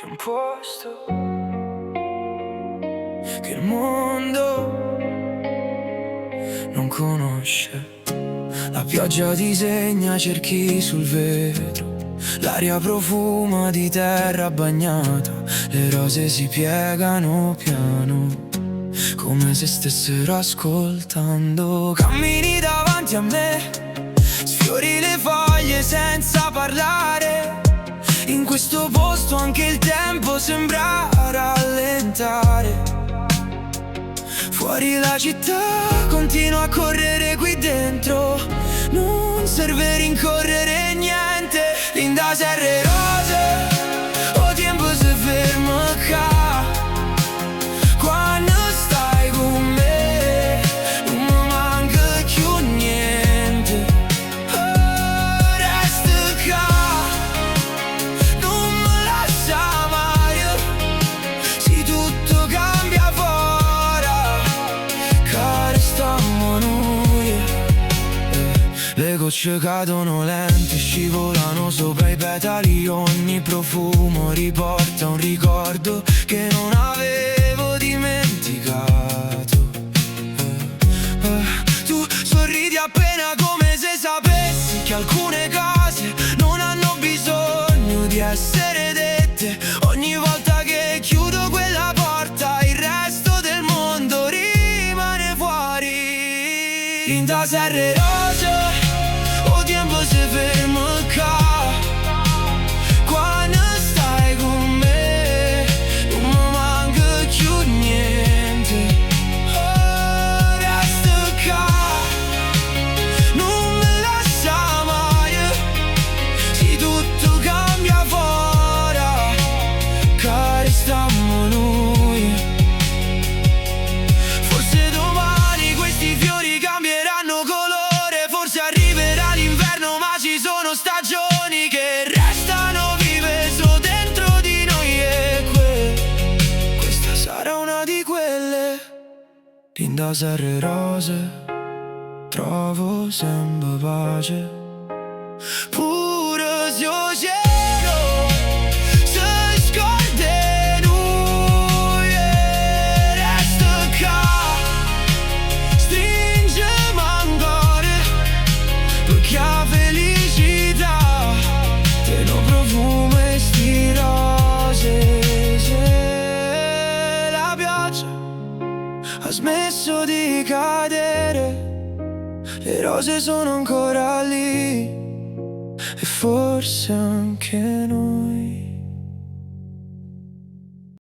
C'è un posto che il mondo non conosce. La pioggia disegna cerchi sul vetro, l'aria profuma di terra bagnata, le rose si piegano piano, come se stessero ascoltando. Cammini davanti a me, sfiori le foglie senza parlare. In questo posto anche il tempo sembra rallentare. Fuori la città continua a correre qui dentro, non serve rincorrere niente. Linda serre rose, o tempo se ferma qua. Quando stai con me non mi manca più niente. Oh, resta qua, non mi lascia mai. Se tutto cambia fuori, che restiamo noi. Le gocce cadono lente, scivolano sopra i petali. Ogni profumo riporta un ricordo che non avevo dimenticato. Tu sorridi appena come se sapessi che alcune cose non hanno bisogno di essere dette. Ogni volta che chiudo quella porta il resto del mondo rimane fuori. Linda serre rose, o tempo se ferma qua. Quando stai con me non mi manca più niente. Oh, resta qua, non mi lascia mai. Se tutto cambia fuori, che restiamo noi. Forse domani questi fiori cambieranno colore, forse arriverà l'inverno, ma ci sono stagioni che restano vive solo dentro di noi. E questa sarà una di quelle. Linda serre rose, trovo sempre pace. Pure se il cielo si scorda noi. Resta qua, stringiamo ancora, perché la felicità te lo profuma e sti rose. Se la pioggia ha smesso di cadere, le rose sono ancora lì, e forse anche noi.